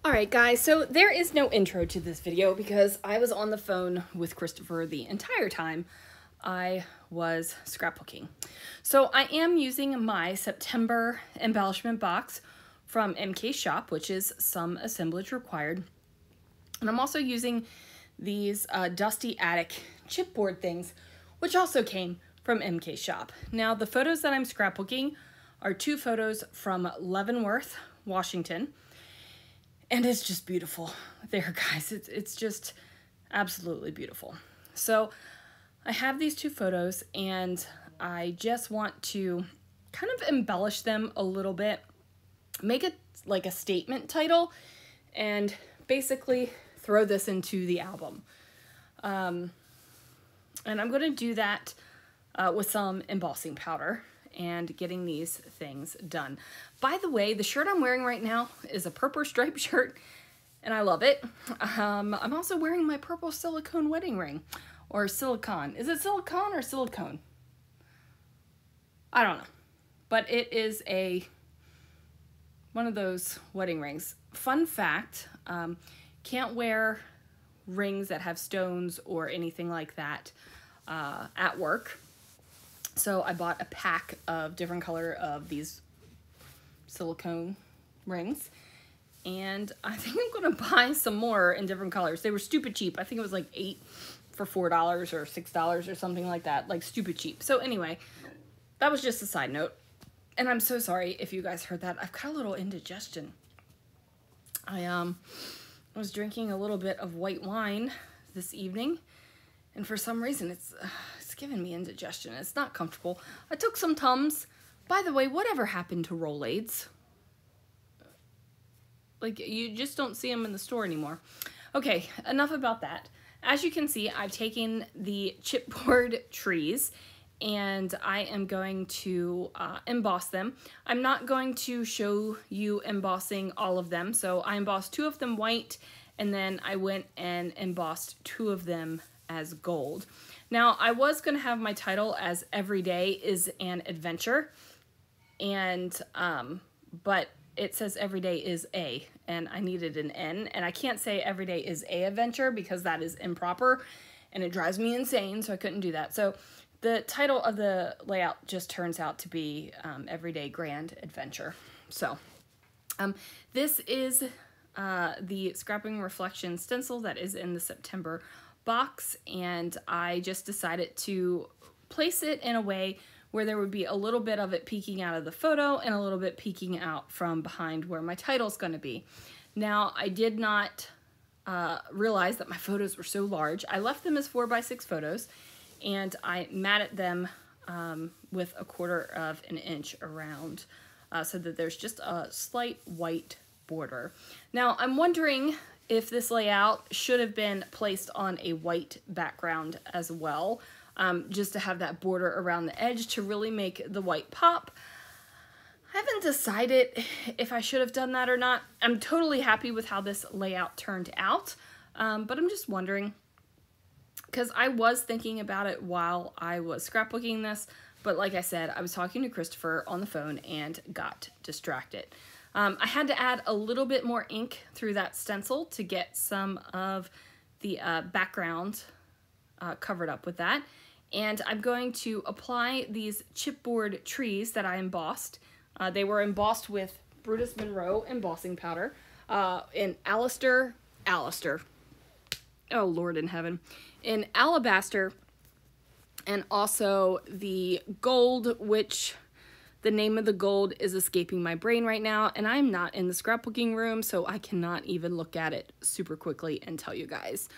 Alright guys, so there is no intro to this video because I was on the phone with Christopher the entire time I was scrapbooking. So I am using my September embellishment box from MK Shop, which is some assemblage required. And I'm also using these Dusty Attic chipboard things, which also came from MK Shop. Now the photos that I'm scrapbooking are two photos from Leavenworth, Washington. And it's just beautiful there, guys. It's just absolutely beautiful. So I have these two photos and I just want to kind of embellish them a little bit, make it like a statement title, and basically throw this into the album. And I'm going to do that with some embossing powder and getting these things done. By the way, the shirt I'm wearing right now is a purple striped shirt and I love it. I'm also wearing my purple silicone wedding ring, or silicone. Is it silicone or silicone? I don't know, but it is one of those wedding rings. Fun fact, can't wear rings that have stones or anything like that at work. So I bought a pack of different color of these silicone rings, and I think I'm gonna buy some more in different colors. They were stupid cheap. I think it was like 8 for $4 or $6 or something like that, like stupid cheap. So anyway, that was just a side note, and I'm so sorry if you guys heard that. I've got a little indigestion. I was drinking a little bit of white wine this evening, and for some reason it's giving me indigestion. It's not comfortable. I took some Tums. By the way, whatever happened to Rolaids? Like, you just don't see them in the store anymore. Okay, enough about that. As you can see, I've taken the chipboard trees and I am going to emboss them. I'm not going to show you embossing all of them. So I embossed 2 of them white, and then I went and embossed 2 of them as gold. Now, I was going to have my title as Every Day is an Adventure, and but it says Every Day is a, and I needed an N, and I can't say Every Day is a adventure because that is improper, and it drives me insane, so I couldn't do that. So the title of the layout just turns out to be Everyday Grand Adventure. So this is the Scrapping Reflection stencil that is in the September box, and I just decided to place it in a way where there would be a little bit of it peeking out of the photo and a little bit peeking out from behind where my title's going to be. Now, I did not realize that my photos were so large. I left them as 4x6 photos, and I matted them with 1/4 inch around so that there's just a slight white border. Now, I'm wondering if this layout should have been placed on a white background as well, just to have that border around the edge to really make the white pop. I haven't decided if I should have done that or not. I'm totally happy with how this layout turned out, but I'm just wondering, because I was thinking about it while I was scrapbooking this, but like I said, I was talking to Christopher on the phone and got distracted. I had to add a little bit more ink through that stencil to get some of the background covered up with that. And I'm going to apply these chipboard trees that I embossed. They were embossed with Brutus Monroe embossing powder in Alistair, oh Lord in heaven, in Alabaster, and also the gold, which the name of the gold is escaping my brain right now, and I'm not in the scrapbooking room, so I cannot even look at it super quickly and tell you guys.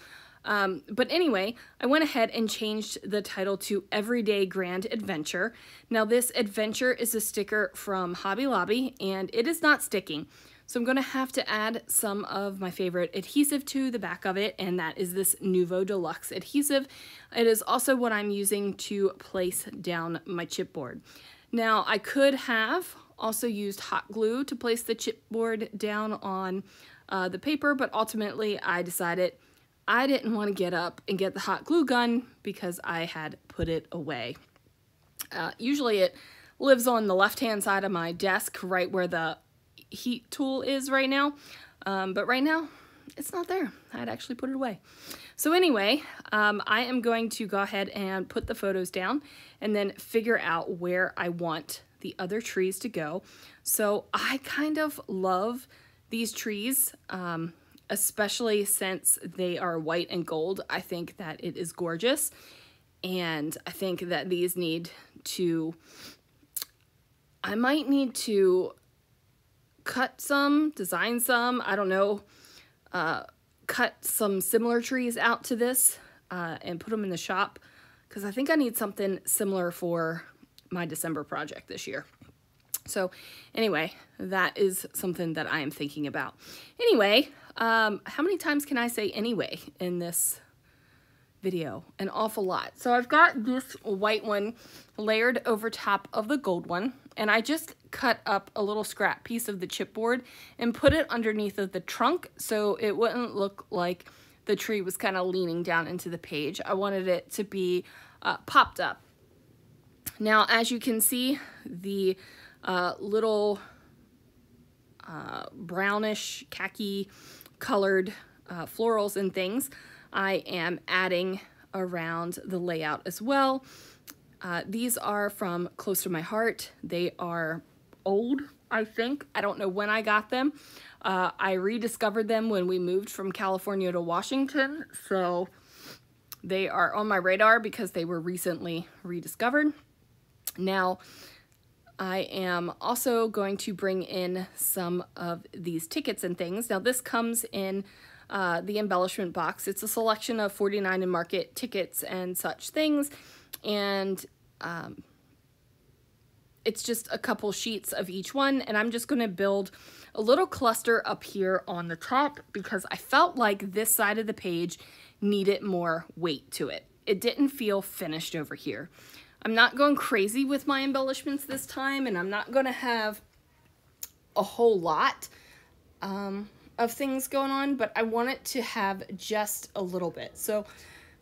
But anyway, I went ahead and changed the title to Everyday Grand Adventure. Now, this adventure is a sticker from Hobby Lobby, and it is not sticking. So I'm going to have to add some of my favorite adhesive to the back of it, and that is this Nouveau Deluxe adhesive. It is also what I'm using to place down my chipboard. Now, I could have also used hot glue to place the chipboard down on the paper, but ultimately I decided I didn't want to get up and get the hot glue gun because I had put it away. Usually it lives on the left-hand side of my desk, right where the heat tool is right now. But right now, it's not there. I'd actually put it away. So anyway, I am going to go ahead and put the photos down and then figure out where I want the other trees to go. So I kind of love these trees, especially since they are white and gold. I think that it is gorgeous. And I think that these need to, I might need to cut some, design some, I don't know, cut some similar trees out to this and put them in the shop, because I think I need something similar for my December project this year. So anyway, that is something that I am thinking about. Anyway, how many times can I say anyway in this video? An awful lot. So I've got this white one layered over top of the gold one, and I just cut up a little scrap piece of the chipboard and put it underneath of the trunk so it wouldn't look like the tree was kind of leaning down into the page. I wanted it to be popped up. Now, as you can see, the little brownish khaki colored florals and things I am adding around the layout as well. These are from Close to My Heart. They are old, I think. I don't know when I got them. I rediscovered them when we moved from California to Washington, so they are on my radar because they were recently rediscovered. Now, I am also going to bring in some of these tickets and things. Now, this comes in the embellishment box. It's a selection of 49 and Market tickets and such things, and it's just a couple sheets of each one, and I'm just going to build a little cluster up here on the top because I felt like this side of the page needed more weight to it. It didn't feel finished over here. I'm not going crazy with my embellishments this time, and I'm not going to have a whole lot of things going on, but I want it to have just a little bit. So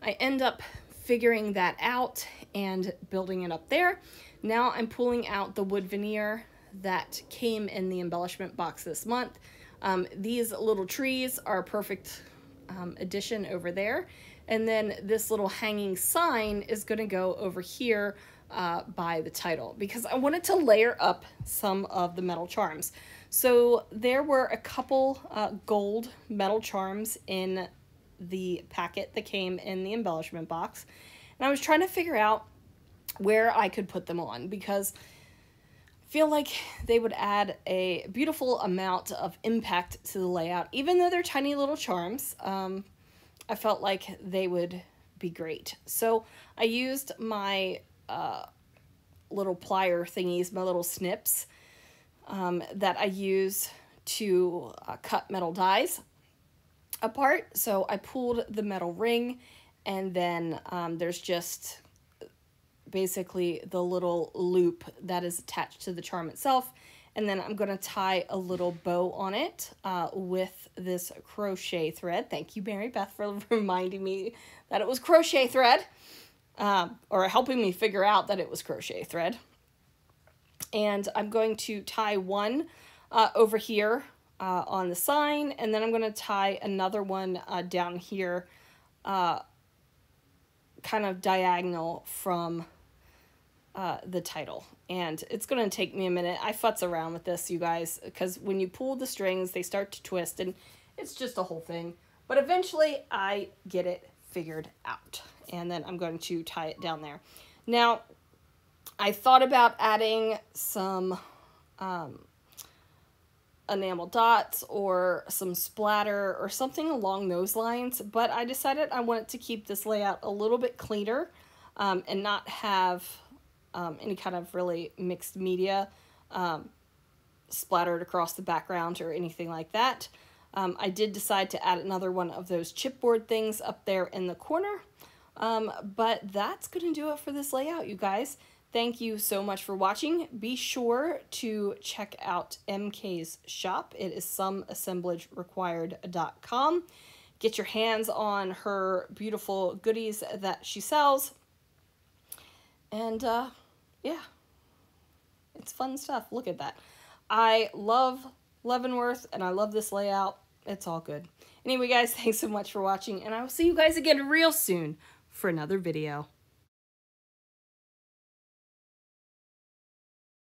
I end up figuring that out and building it up there. Now I'm pulling out the wood veneer that came in the embellishment box this month. These little trees are a perfect addition over there. And then this little hanging sign is going to go over here by the title because I wanted to layer up some of the metal charms. So there were a couple gold metal charms in the packet that came in the embellishment box. And I was trying to figure out where I could put them on because I feel like they would add a beautiful amount of impact to the layout. Even though they're tiny little charms, I felt like they would be great. So I used my little plier thingies, my little snips that I use to cut metal dies apart. So I pulled the metal ring, and then there's just basically the little loop that is attached to the charm itself. And then I'm going to tie a little bow on it with this crochet thread. Thank you, Mary Beth, for reminding me that it was crochet thread, or helping me figure out that it was crochet thread. And I'm going to tie one over here on the sign, and then I'm going to tie another one down here, kind of diagonal from the title. And it's going to take me a minute. I futz around with this, you guys, because when you pull the strings, they start to twist, and it's just a whole thing. But eventually, I get it figured out. And then I'm going to tie it down there. Now, I thought about adding some enamel dots or some splatter or something along those lines, but I decided I wanted to keep this layout a little bit cleaner and not have any kind of really mixed media splattered across the background or anything like that. I did decide to add another one of those chipboard things up there in the corner, but that's going to do it for this layout, you guys. Thank you so much for watching. Be sure to check out MK's shop. It is someassemblagerequired.com. Get your hands on her beautiful goodies that she sells. And yeah, it's fun stuff. Look at that. I love Leavenworth, and I love this layout. It's all good. Anyway, guys, thanks so much for watching, and I will see you guys again real soon for another video.